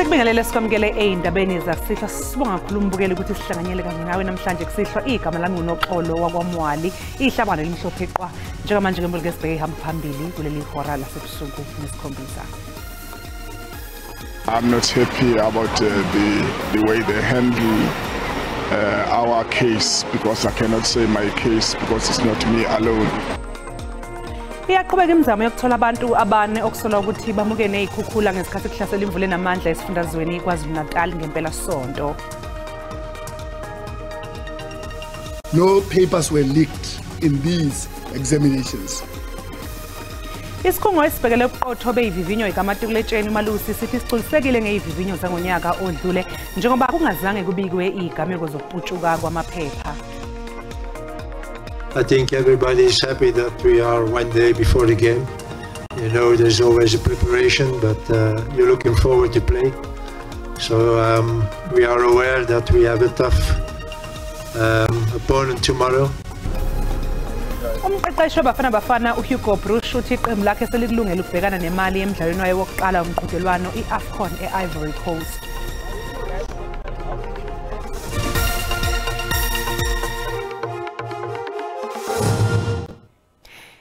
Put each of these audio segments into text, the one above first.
Siyakubingelela sikwamukele ey'ndabeni zasihla sibonga kakhulu umbukeli ukuthi sihlanganyele kanye nawe namhlanje kusihlwa igama lami nguNoxolo wakwaMwali ihlabana elimhlophe qwa njengamanje ngembulike sibheke ihamba phambili kuleli hora lasebusuku nesikhombisa. I'm not happy about the way they handle our case, because I cannot say my case because it's not me alone. Iyaqhubeka imizamo yokuthola abantu abane okusolwa ukuthi bamuke nezikhukhula ngesikhathi kuhlasela imvula enamandla esifundazweni KwaZulu-Natal ngempela sonto. No papers were leaked in these examinations. Isikhungo esibhekele ubuqotho beyivivinyo ikaMatukuletsheni uMalusi sithi sixolisekile ngeyivivinyo zangonyaka odlule njengoba kungazange kubikwe izigameko zokuputshuka kwamaphepha. I think everybody is happy that we are one day before the game. You know, there's always a preparation, but you're looking forward to play. So we are aware that we have a tough opponent tomorrow. Umqeqeshi wabafana bafana uHugo Brush uthi iqembu lakhe selikulungela ukubhekana nemali emidlalweni wayo wokuqala womqhudelwano iAfcon eIvory Coast.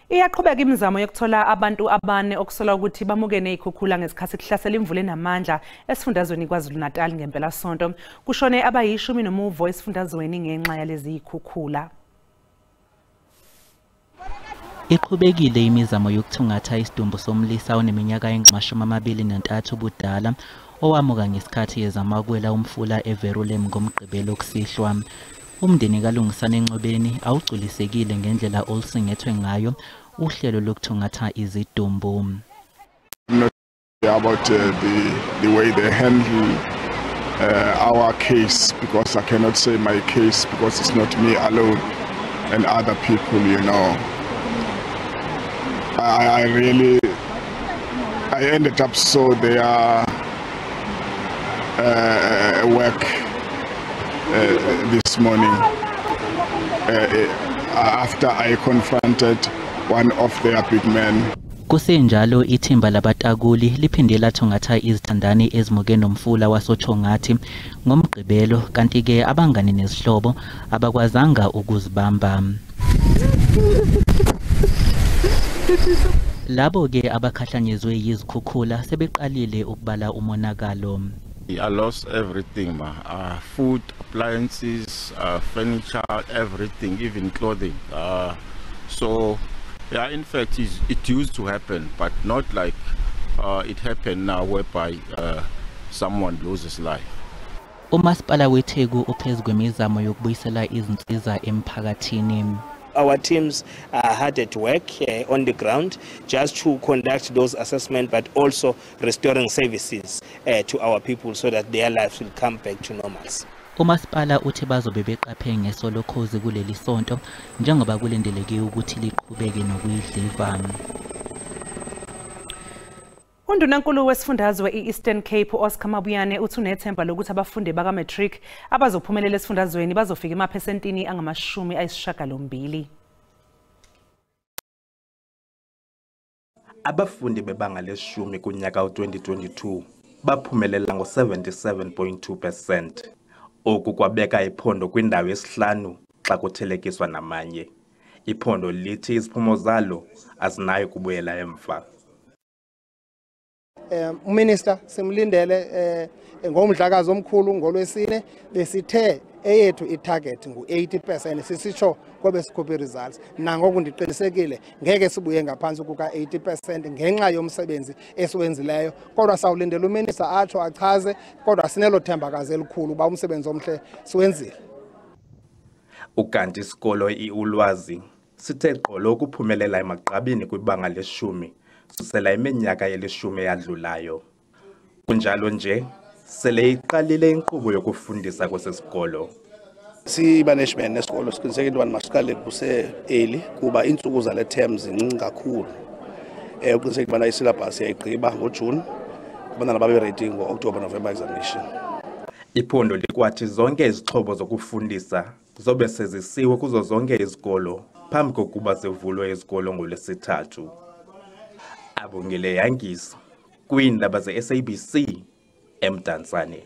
Iyaqhubeka imizamo yokuthola abantu abane okusolwa ukuthi bamuke nezikhukhula ngesikhathi kuhlasela imvula enamandla esifundazweni KwaZulu-Natal ngempela sonto. Kushone abayishumi nomuvo esifundazweni ngenxa yalezi zikhukhula. Iqhubekile imizamo yokuthungatha isidumbu somlisa oneminyaka engu-23 ubudala owamuka ngesikhathi ezama ukwela umfula eVerulem ngomgqibelo kusihlwa. Umndeni kalungisana enxebeni awugculisekile ngendlela olusingethwe ngayo uhlelo lokuthungatha izidumbu. I'm not about the way they handle our case, because I cannot say my case because it's not me alone and other people, you know. I ended up so their work this morning after I confronted one of their big men. Kusenjalo ithimba labatakuli liphinde lathungatha izithandani ezimuke nomfula wasothongathi ngomgqibelo kanti ke abangani nezihlobo abakwazanga ukuzibamba. Labo ke abakhahlanyezwe yizikhukhula sebeqalile ukubala umonakalo. I lost everything, food, appliances, furniture, everything, even clothing. So, yeah, in fact, it used to happen, but not like it happened now, whereby someone loses life. uMasipala weTheku uphezu kwemizamo yokubuyisela izinsiza emphakathini. Our teams are hard at work on the ground just to conduct those assessments, but also restoring services to our people so that their lives will come back to normalcy. uMasipala uthi bazobe beqaphe ngesolokhozi kuleli sonto njengoba kulindeleke ukuthi liqhubeke nokuyidliva. Undunankulu wesifundazwe iEastern Cape Oscar Mabuyane uthi unethemba lokuthi abafundi bakaMatric abazophumelela esifundazweni bazofika emaphesentini angama-80. Abafundi bebanga leshumi kunyaka u-2022 baphumelela ngo-77.2%. Oku kwabeka iphondo kwindawo yesihlanu xa kuthelekiswa namanye. Iphondo lithi iziphumo zalo azinayo kubuyela emva. Minister simlindele ngomdlakazi omkhulu ngolwesine besithe eyethu itarget ngu-80% sisitsho kobe sikhuphe results nangoku ndiqinisekile ngeke sibuye ngaphansi kuka-80% ngenxa yomsebenzi esiwenzileyo kodwa sawulindela uminister atsho achaze kodwa sinelo thembakazi elikhulu ba umsebenzi omhle siwenzile. Ukanti isikolo iUlwazi sithe qolo ukuphumelela emagqabini kwibanga leshumi susela iminyaka yelishumi eyadlulayo. Kunjalo nje sele iqalile inkqubo yokufundisa kwesisikolo. Si-management nesikolo siqiniseke into masiqale kuse-early kuba iintsuku zale term zincinci kakhulu. Uqiniseke ubana isyllabus yayigqiba ngoJune abantwana babe ready ngo-October November examination. Iphondo likwathi zonke izixhobo zokufundisa zobe sezisiwe kuzo zonke izikolo phambi kokuba zivulwe izikolo ngoLwesithathu. Abongile Yangiso kwiindaba ze-SABC eMdantsane.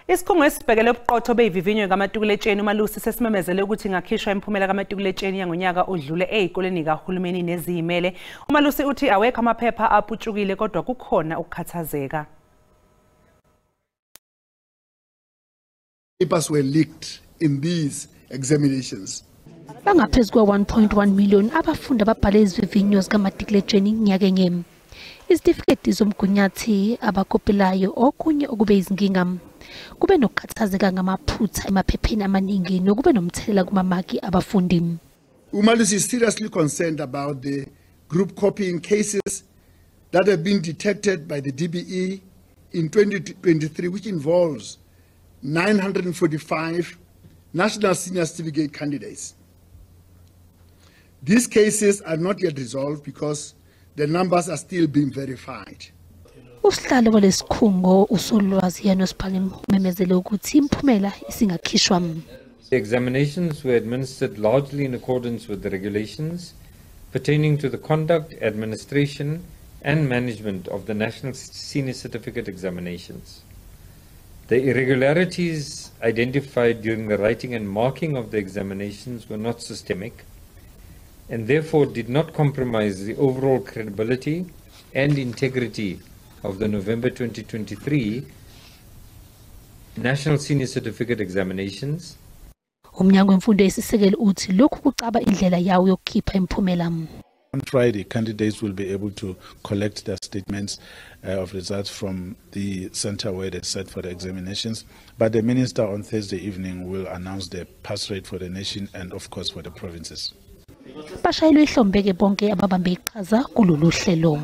Isikhungo esibhekele ubuqotho beyivivinyo kaMatukuletsheni uMalusi sesimemezele ukuthi ingakhishwa imiphumela kaMatukuletsheni yangonyaka odlule ezikoleni kahulumeni nezimele. uMalusi uthi awekho amaphepha aputshukile kodwa kukhona ukukhathazeka. Papers were leaked in these examinations. Bangaphezu kwa-1.1 million abafundi ababhale izivivinyo zikaMatukuletsheni nyakenye. Izitifiketi zomgunyathi abakopelayo okunye okube izinkinga. Kube nokukhathazeka ngamaphutha emaphepheni amaningi nokube nomthelela kumamaki abafundi. uMalusi is seriously concerned about the group copying cases that have been detected by the DBE in 2023, which involves 945 national senior certificate candidates. These cases are not yet resolved because the numbers are still being verified. Usihlalo walesikhungo uSolwazi yanosiphaleni umemezele ukuthi imiphumela isingakhishwa. The examinations were administered largely in accordance with the regulations pertaining to the conduct, administration and management of the National Senior Certificate examinations. The irregularities identified during the writing and marking of the examinations were not systemic and therefore did not compromise the overall credibility and integrity of the November 2023 National Senior Certificate examinations. Umnyango wemfundo yesisekelo uthi lokhu kucaba indlela yawo yokukhipha imiphumela. On Friday, candidates will be able to collect their statements of results from the center where they set for the examinations. But the minister on Thursday evening will announce the pass rate for the nation and of course for the provinces. Bashayelwe ihlombeke bonke ababambe iqhaza kulolu hlelo.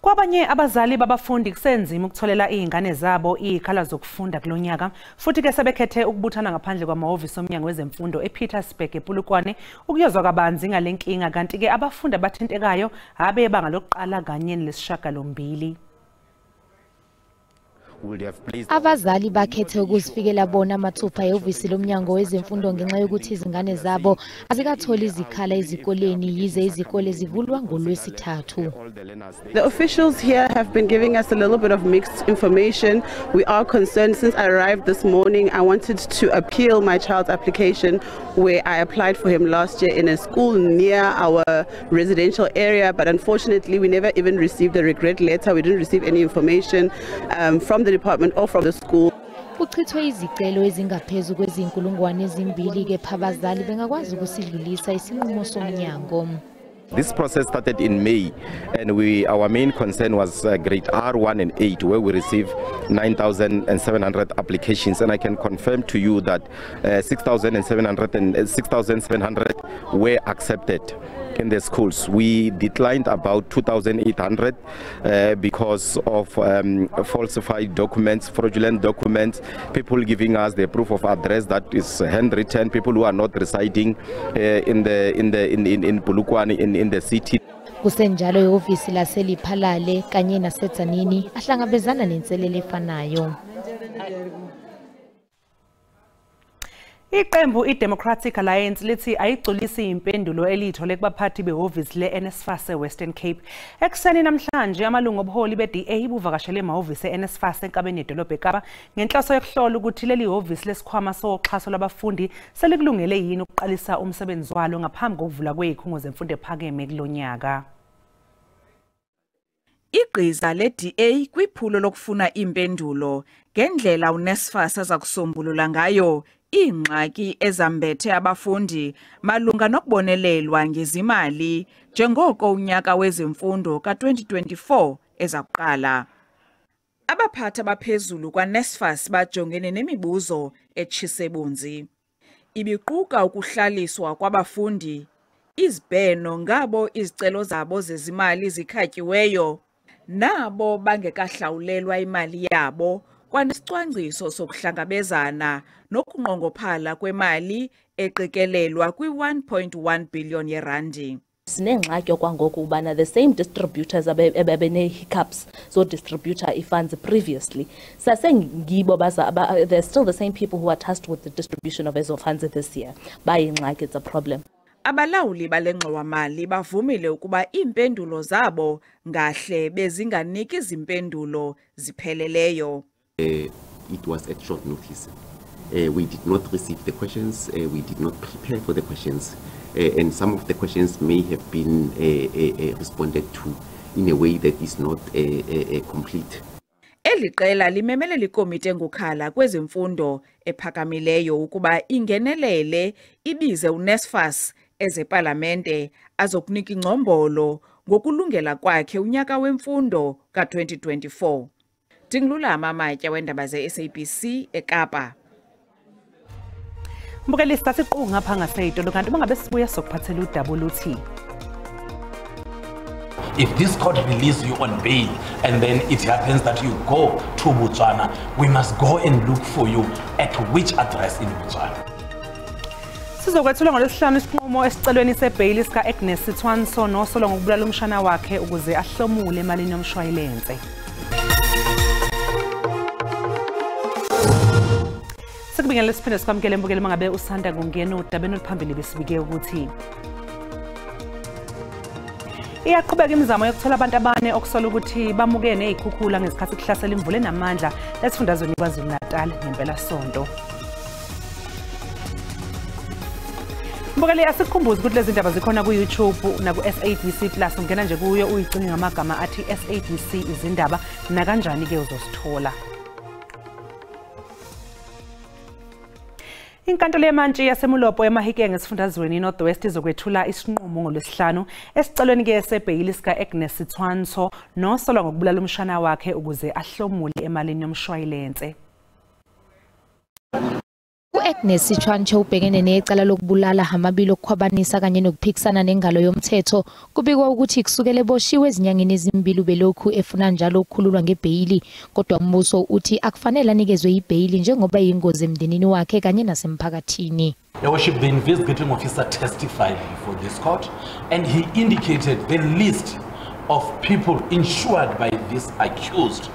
Kwabanye abazali babafundi kusenzima ukutholela izingane zabo izikhala zokufunda kulonyaka futhi ke sebekhethe ukubuthana ngaphandle kwamahhovisi omnyango wezemfundo ePietersburg ePulukwane ukuyozwa kabanzi ngalenkinga kanti ke abafundi abathintekayo habe banga lokuqala kanye nelesishiyagalombili. Abazali bakhethe ukuzifikela bona amathupha ehhovisi lomnyango wezemfundo ngenxa yokuthi izingane zabo azikatholi izikhala ezikoleni yize izikole zivulwa ngoLwesithathu. The officials here have been giving us a little bit of mixed information. We are concerned. Since I arrived this morning, I wanted to appeal my child's application where I applied for him last year in a school near our residential area, but unfortunately we never even received a regret letter. We didn't receive any information from the department or from the school. Kuchithwe izicelo ezingaphezu kwezinkulungwane ezimbili ke abazali bengakwazi ukusidlulisa isinqumo somnyango. This process started in May, and our main concern was grade R1 and 8, where we received 9,700 applications, and I can confirm to you that 6,700 were accepted in the schools. We declined about 2,800 because of falsified documents, fraudulent documents, people giving us the proof of address that is handwritten, people who are not residing in Polokwane in the city. Kusenjalo ihhovisi laseLiphalale kanye naseTzaneen ahlangabezana nenselele efanayo. Iqembu iDemocratic Alliance lithi ayigcolisi impendulo elithole kubaphathi behhovisi leNSFAS eWestern Cape. Ekseni namhlanje amalungu obuholi beDA buvakashele emahhovisi eNSFAS enkabeni yedolobha eKapa ngenhloso yokuhlola ukuthi leli hhovisi lesikhwama soxhaso labafundi selikulungele yini ukuqalisa umsebenzi walo ngaphambi kokuvula kwezikhungo zemfundo ephakeme kulonyaka. Igqiza leDA kwiphulo lokufuna impendulo ngendlela uNSFAS azakusombulula ngayo ingxaki ezambethe abafundi malunga nokubonelelwa ngezimali njengoko unyaka wezemfundo ka2024 ezakuqala. Abaphathi abaphezulu kwaNSFAS bajongene nemibuzo etshisebunzi. Ibiquka ukuhlaliswa kwabafundi, izibheno ngabo izicelo zabo zezimali zikhatyiweyo, nabo bangekahlawulelwa imali yabo kwanesicwangciso sokuhlangabezana nokunqongophala kwemali eqikelelwa kwi-1.1 billion yerandi. Sinengxaki okwangoku ubana the same distributors abebene hiccups so distributor funds previously sasengibo they're still the same people who are tasked with the distribution of ezo funds this year. By ingxaki, it's a problem. Abalawuli balengxowa-mali bavumile ukuba iimpendulo zabo ngahle bezinganiki izimpendulo zipheleleyo. It was at short notice. We did not receive the questions, we did not prepare for the questions, and some of the questions may have been responded to in a way that is not complete. Eli qela limemele likomiti engukhala kwezemfundo ephakamileyo ukuba ingenelele ibize uNSFAS ezepalamente azokunika ingcombolo ngokulungela kwakhe unyaka wemfundo ka-2024. Dingilulama Amatya weendaba ze-SABC eKapa. Mbukelisa siqhu ngapha ngaseyitolo kanti bangabe sibuya sokuphathela udaba oluthi if this court release you on bail and then it happens that you go to Botswana, we must go and look for you at which address in Botswana. Sizokwethula ngolesihlanu isinqumo esicelweni sebhayili sika Agnes Sithwanso nosolwa ngokubulala umshana wakhe ukuze ahlomule emalini yomshwayilense. Sikubingelela siphinde sikwamukele mbukeli mangabe usanda kungena udabeni oluphambili besibike ukuthi iyaqhubeka imizamo yokuthola abantu abane okusola ukuthi bamukene nezikhukhula ngesikhathi kuhlasela imvula enamandla esifundazweni KwaZulu-Natal ngempela sonto. Mbukeli asikhumbuze ukuthi lezi ndaba zikhona ku YouTube na ku SABC Plus ungena nje kuyo uyicinge ngamagama athi SABC Izindaba na kanjani ke uzosithola. Inkantolo yamantshi yaseMulopo eMahikeng esifundazweni North West izokwethula isinqumo ngolesihlanu esicelweni ke sebhayili sika Agnes Sithwanso nosolwa ngokubulala umshana wakhe ukuze ahlomule emalini yomshwayilense. U-Agnes Sithwanso ubhekene necala lokubulala amabili okukhwabanisa kanye nokuphikisana nengalo yomthetho kubikwa ukuthi kusukela eboshiwe ezinyangeni ezimbili ubelokhu efuna njalo ukukhululwa ngebhayili kodwa umbuso uthi akufanele anikezwe ibhayili njengoba yingozi emndenini wakhe kanye nasemphakathini. Your Worship, the investigating officer testified before this court and he indicated the list of people insured by this accused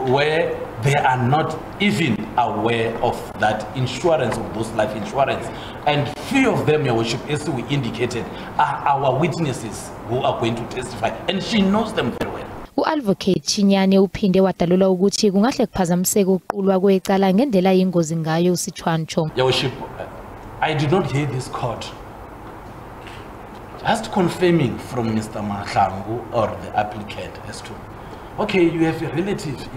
where they are not even aware of that insurance, of those life insurance. And few of them, Your Worship, as we indicated, are our witnesses who are going to testify. And she knows them very well. U-Advocate Chinyane uphinde wadalula ukuthi kungahle kuphazamiseke ukuqulwa kwecala ngendlela yingozi ngayo uSithwanso. Your Worship, I did not hear this court just confirming from Mr. Mahlangu or the applicant as to okay, you have relatives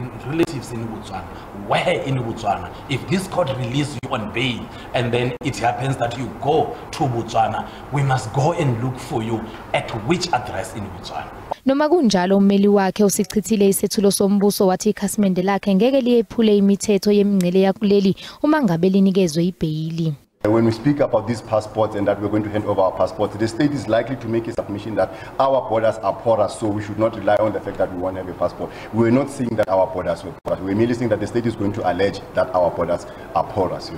in Botswana. Where in Botswana? If this court releases you on bail and then it happens that you go to Botswana, we must go and look for you at which address in Botswana. Noma kunjalo ummeli wakhe usichithile isethulo sombuso wathi ikhasimende lakhe ngeke liyephule imithetho yemingcele yakuleli uma ngabe linikezwe ibhayili. When we speak about these passports and that we're going to hand over our passports, the state is likely to make a submission that our borders are porous, so we should not rely on the fact that we won't have a passport. We're not saying that our borders were porous. We're merely saying that the state is going to allege that our borders are porous.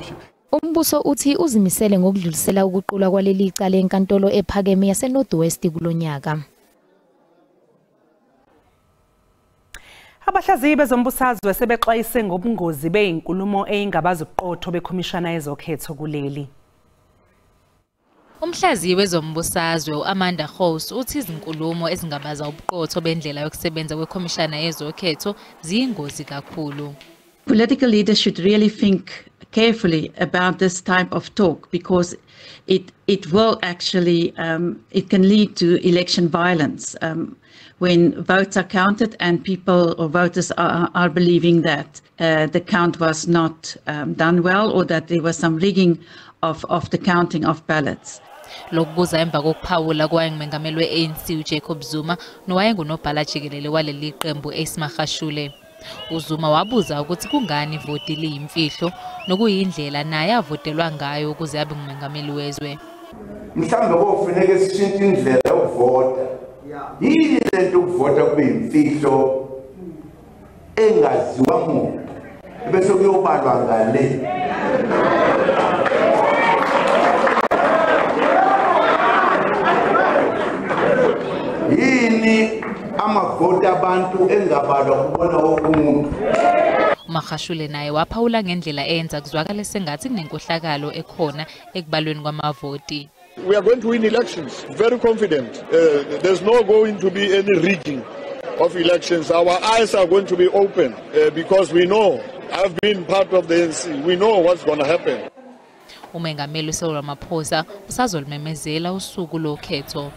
Umbuso uthi uzimisele ngokudlulisela ukuqulwa kwaleli icala enkantolo ephakeme yase North West kulonyaka. Abahlaziyi bezombusazwe sebexwayise ngobungozi beyinkulumo eyingabazi uqotho bekhomishana yezokhetho kuleli. Umhlaziyi wezombusazwe uAmanda House uthi izinkulumo ezingabaza ubuqotho bendlela yokusebenza kwekhomishana yezokhetho ziyingozi kakhulu. Political leaders should really think carefully about this type of talk because it will actually it can lead to election violence when votes are counted and people or voters are believing that the count was not done well or that there was some rigging of the counting of ballots. Lokubuza emva kokuphawula kwayengumengameli we-ANC uJacob Zuma nowayengunobhala jikelele waleli qembu eSmagashule. uZuma wabuza ukuthi kungani ivoti liyimfihlo nokuyindlela naye avotelwa ngayo ukuze abe ngumengameli wezwe. Mhlambe kofuneka sishintshe indlela yokuvota. Yini lento ukuvota kuyimfihlo engaziwa muntu bese kuyobalwa ngale. Yini amavota abantu engabalwa kubona wokumuntu. uMagashule naye waphawula ngendlela eyenza kuzwakala sengathi kunenkohlakalo ekhona ekubalweni kwamavoti. We are going to win elections, very confident. There's not going to be any rigging of elections. Our eyes are going to be open because we know, I've been part of the ANC, we know what's going to happen. Umengameli Cyril Ramaphosa usazolimemezela usuku lokhetho.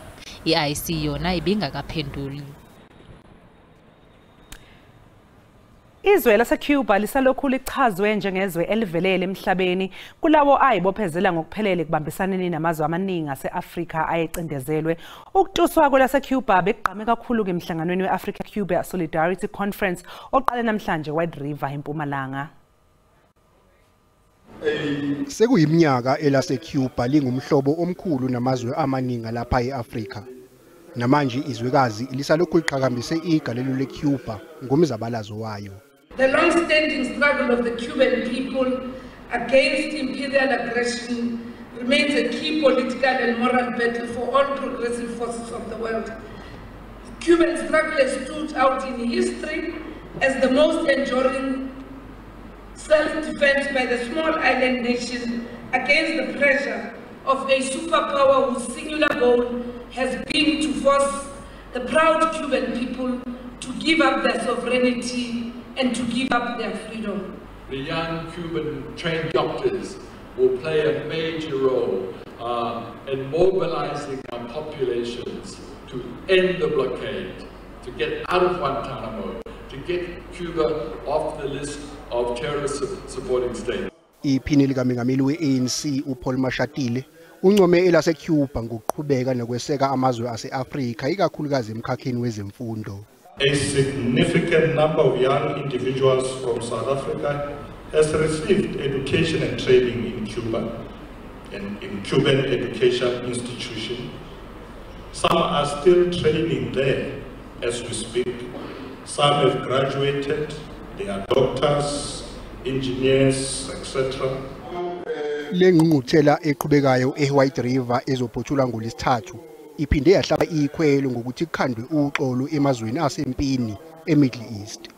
I-IC yona ibingakaphenduli. Izwe laseCuba lisalokhu lichazwe njengezwe elivelele emhlabeni kulawo ayibophezela ngokuphelele kubambisaneni namazwe amaningi ase-Afrika ayecindezelwe. Ukutuswa kwelaseCuba bekugqame kakhulu emhlanganweni we-Africa-Cuba Solidarity Conference oqale namhlanje eWhite River eMpumalanga. Sekuyiminyaka elaseCuba lingumhlobo omkhulu namazwe amaningi lapha eAfrika. Namanje izwekazi lisalokhu liqhakambise igalelo leCuba ngomzabalazo wayo. The long-standing struggle of the Cuban people against imperial aggression remains a key political and moral battle for all progressive forces of the world. The Cuban struggle has stood out in history as the most enduring self-defense by the small island nation against the pressure of a superpower whose singular goal has been to force the proud Cuban people to give up their sovereignty and to give up their freedom. The young Cuban trained doctors will play a major role in mobilizing our populations to end the blockade, to get out of Guantanamo, to get Cuba off the list of terrorist supporting states. Iphini likaMengameli we-ANC uPaul Mashatile uncome elaseCuba ngokuqhubeka nokweseka amazwe ase-Afrika ikakhulukazi emkhakheni wezemfundo. A significant number of young individuals from South Africa has received education and training in Cuba and in Cuban education institutions. Some are still training there as we speak. Some have graduated, they are doctors, engineers, etc. Lengqungquthela eqhubekayo eWhite River ezophothulwa ngolesithathu iphinde yahlaba ikhwelo ngokuthi kukhandwe uxolo emazweni asempini eMiddle East.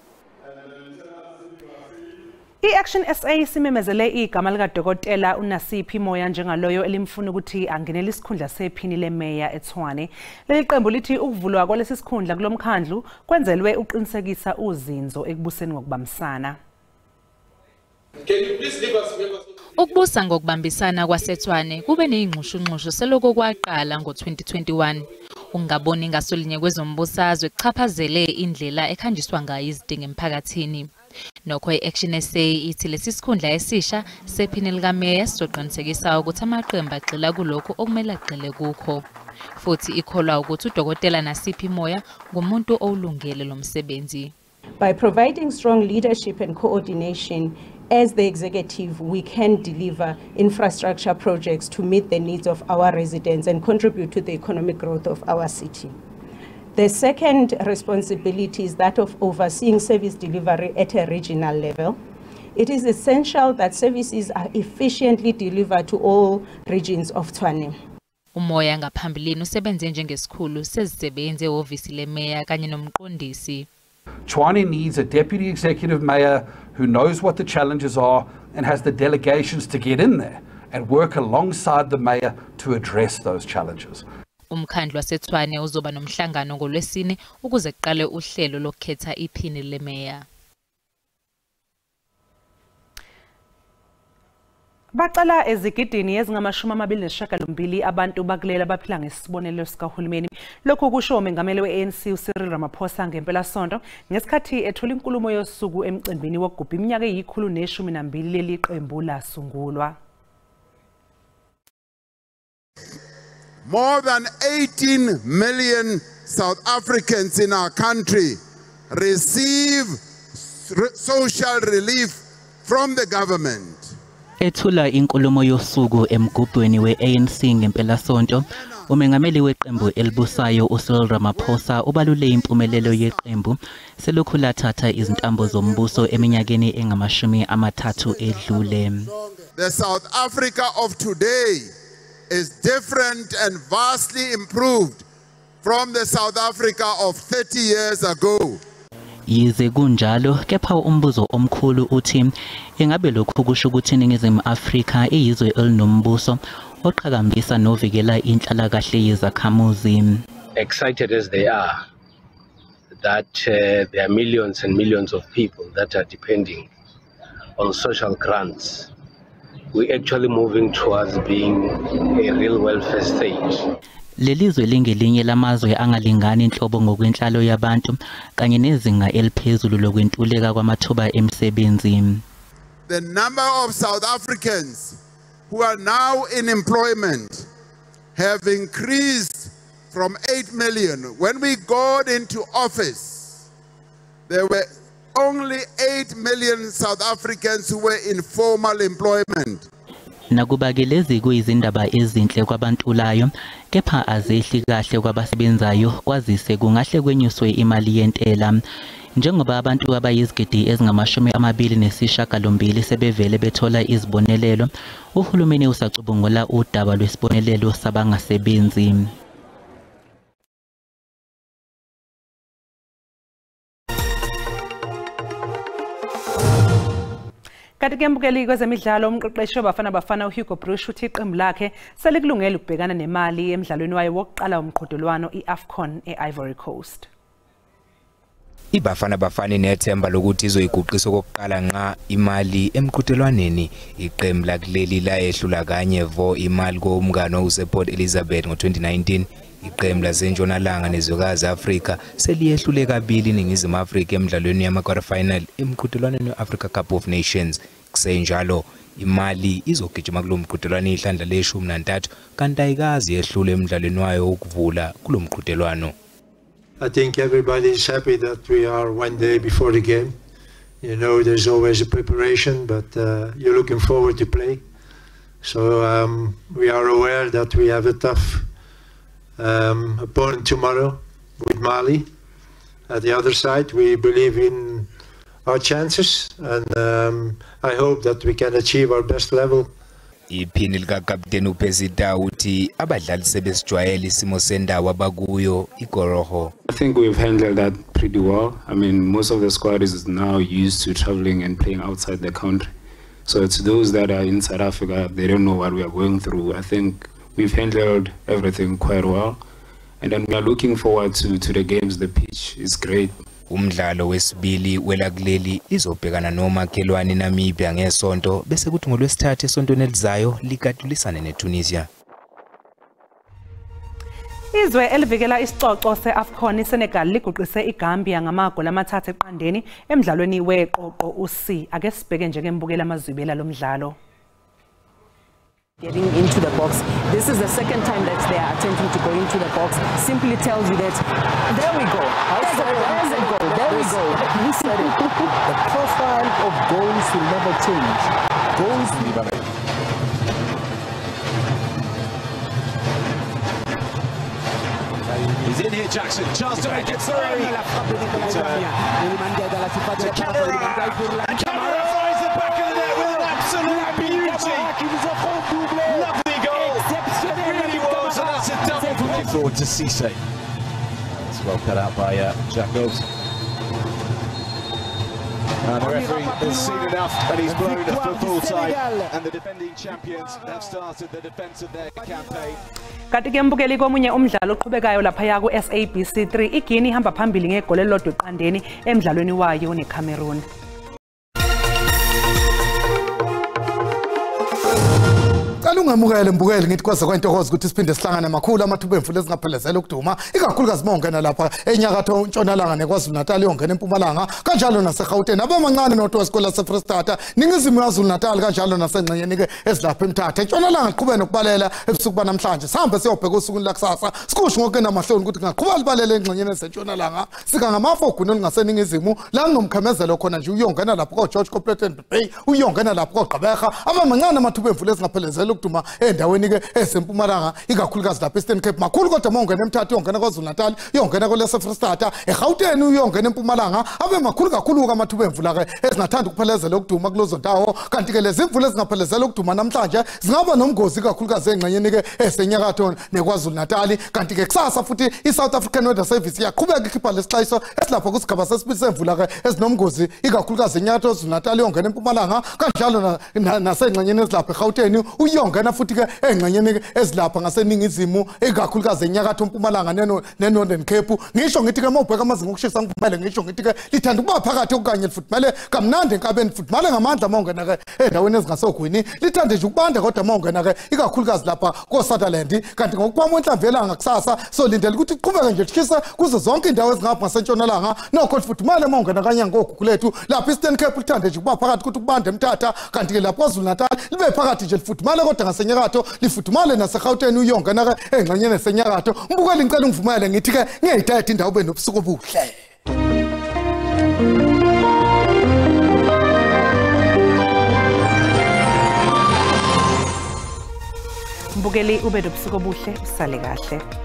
I-Action SA simemezele igama likaDokotela uNasiphi Moya njengaloyo elimfuna ukuthi angenele isikhundla sephini lemeya eTshwane. Leli qembu lithi ukuvulwa kwalesi sikhundla kulomkhandlu kwenzelwe uqinisekisa uzinzo ekubuseni ngokubambisana. Ukubusa ngokubambisana kwaseTshwane kube nezingxushunxushu seloko kwaqala ngo-2021. Ungaboni ngasolinye kwezombusazwe kuchaphazele indlela ekhanjiswa ngayo izidingo emphakathini. Nokho i-Action SA ithi lesi sikhundla esisha sephini likameya sizoqinisekisa ukuthi amaqembu agxila kulokho okumele agxile kukho. Futhi ikholwa ukuthi uDokotela Nasiphi Moya ngumuntu owulungele lo msebenzi. By providing strong leadership and coordination, as the executive, we can deliver infrastructure projects to meet the needs of our residents and contribute to the economic growth of our city. The second responsibility is that of overseeing service delivery at a regional level. It is essential that services are efficiently delivered to all regions of Tshwane. Umoya ngaphambilini usebenze njengesikhulu sezisebenzi ehhovisi lemeya kanye nomqondisi. Tshwane needs a deputy executive mayor who knows what the challenges are and has the delegations to get in there and work alongside the mayor to address those challenges. Umkhandlu waseTshwane uzoba nomhlangano ngolwesine ukuze kuqale uhlelo lokukhetha iphini lemeya. Bacala ezigidini ezingama-28 abantu bakulela baphila ngesibonelelo sikahulumeni. Lokhu kusho umengameli we-ANC uCyril Ramaphosa ngempelasonto ngesikhathi ethola inkulumo yosuku emcimbini wokugubha iminyaka eyi-112 leli qembu lasungulwa. More than 18 million South Africans in our country receive social relief from the government. Ethula inkulumo yosuku emgubhweni we-ANC ngempelasonto, umengameli weqembu elibusayo uCyril Ramaphosa ubalule impumelelo yeqembu selokhu lathatha izintambo zombuso eminyakeni engama-30 edlule. The South Africa of today is different and vastly improved from the South Africa of 30 years ago. Yize kunjalo kepha umbuzo omkhulu uthi ingabe lokhu kusho ukuthi iNingizimu Afrika iyizwe elinombuso oqhakambisa novikela inhlalakahle yezakhamuzi. Excited as they are that there are millions and millions of people that are depending on social grants. We're actually moving towards being a real welfare state. Lelizwe lingelinye lamazwe angalingani inhlobo ngokwenhlalo yabantu kanye nezinga eliphezulu lokwentuleka kwamathuba emisebenzi. The number of South Africans who are now in employment have increased from 8 million. When we got into office, there were only 8 million South Africans who were in formal employment. Nakuba ke lezi kuyizindaba ezinhle kwabantulayo, kepha azehli kahle kwabasebenzayo kwazise kungahle kwenyuswe imali yentela. Njengoba abantu abayizigidi ezingama-29 sebevele bethola izibonelelo, uhulumeni usacubungula udaba lwesibonelelo sabangasebenzi. Kanti ke mbukeli kwezemidlalo umqeqeshi wabafana uHugo Broos uthi iqembu lakhe selikulungele ukubhekana nemali emidlalweni wayo wokuqala womqhudelwano iAfcon eIvory Coast. iBafana nethemba lokuthi izoyiguqisa okokuqala nqa imali emqhudelwaneni. Iqembu lakuleli layehlula kanye vo imali komngano usePort Elizabeth ngo-2019. Iqembu laseNtshonalanga nezwekazi Afrika seliyehlule kabili iNingizimu Afrika emidlalweni yama-quarterfinal emqhudelwaneni we-Africa Cup of Nations. Kusenjalo imali izogijima kulo mqhudelwano ihlandla le-13 kanti ayikazi yehlule emidlalweni wayo ukuvula kulo mqhudelwano. I think everybody is happy that we are one day before the game. You know, there's always a preparation, but you're looking forward to play. So we are aware that we have a tough opponent tomorrow with Mali. At the other side, we believe in our chances, and I hope that we can achieve our best level. Iphini likakapteni uPesita uthi abadlali sebesijwayele isimo sendawo abakuyo igoroho. I think we've handled that pretty well. I mean, most of the squad is now used to traveling and playing outside the country. So it's those that are in South Africa, they don't know what we are going through. I think we've handled everything quite well. And then we are looking forward to the games. The pitch is great. Umdlalo wesibili welakuleli izobhekana nomakhelwane Namibia ngesonto bese kuthi ngolwesithathu esontweni elizayo likadulisane neTunisia. Izwe elivikela isicoco seAfcon iSenegal liguqise iGambia ngamagoli amathathu eqandeni emidlalweni weqoqo uC. Ake sibheke njengembukela amazwibela lomdlalo. Getting into the box. This is the second time that they are attempting to go into the box. Simply tells you that there we go. There's a goal. There we go. You said it. The profile of goals will never change. Goals will He's in here, Jackson. Chance to make it through. To Camara. And Camara finds the back of the net with an absolute beauty. Lovely goal. It really was, and that's a double. Looking forward to Cisse. That's well cut out by Jacobs. And the referee has seen enough, and he's blown for full time. And the defending champions have started the defence of their campaign. Kanti ke mbukeli komunye umdlalo oqhubekayo lapha ku SABC 3 iGuinea ihamba phambili ngegoli elilodwa eqandeni emidlalweni wayo neCameroon. Ungamukele mbukeli ngithi kwaze kwentokozo ukuthi siphinde sihlangane makhulu amathuba emfule ezingaphelezela ukuduma ikakhulukazi mongena lapha enyakatho ntshonalanga neKwaZulu Natal yongena eMpumalanga kanjalo naseGauteng abamancane nodwa wesikole saseFreystata ningizimu yaZulu Natal kanjalo nasengxenyeni ke ezilapha eMthatha entshonalanga iqhubene nokubalela ebusuku banamhlanje sihambe siyobheka usuku lakusasa sikusho ngokena amahloni ukuthi ngaqhubeka libalela engxenyeni esentshonalanga sika ngamafa oguneni ngaseningizimu la ngomkhemezelo khona nje uyongena lapha koGeorge Copleton Bay uyongena lapha koGqeberha abamancane amathuba emfule ezingaphelezela ukuduma endaweni ke esempumalanga ikakhulukazi lapha eStern Cape makhulu kodwa mongena eMthatha yongena kwaZulu Natal yongena kweleseFreystata eGauteng uyongena eMpumalanga abe makhulu kakhulu kwamathuba emvula ke ezingathanda ukuphelezela ukuduma kulozo ndawo kanti ke lezi imvula ezingaphelezela ukuduma namhlanje zingaba nomgozi kakhulukazi engxenyeni ke esenyakatho neKwaZulu Natal kanti ke kusasa futhi iSouth African Weather Service iyaqhubeka ikhipha lesixwayiso esilapha kusigaba sesibili semvula ke ezinomgozi ikakhulukazi enyakatho Zulu Natal yongena eMpumalanga kanjalo nasengxenyeni ezilapha eGauteng uyongena ungena futhi ke engxenyeni ezilapha ngaseningizimu ekakhulukazi enyakatho Mpumalanga neNorthern Cape ngisho ngithi ke mawubheka amazinga okushisa ngivumele ngisho ngithi ke lithanda ukuba phakathi okanye lifutmele kamnandi enkabeni futmale ngamandla mawungena ke endaweni ezingasogwini lithande nje ukubanda kodwa mawungena ke ikakhulukazi lapha koSutherland kanti ngokubamba enhlamvelanga kusasa so lindele ukuthi iqhubeke nje lishisa kuzo zonke indawo ezingapha ngasentshonalanga nokho lifutmale mawungena kanye ngogugu lethu lapha Eastern Cape lithande nje ukuba phakathi ukuthi ukubanda eMthatha kanti ke lapha KwaZulu-Natal libe phakathi nje lifutmale kodwa ngasenyakatho lifutmale naseGauteng uyongena ke engxenyeni esenyakatho mbukeli ngicela ungivumele ngithi ke ngiyayithatha indawo benobusuku obuhle Mbukeli ube nobusuku obuhle usale kahle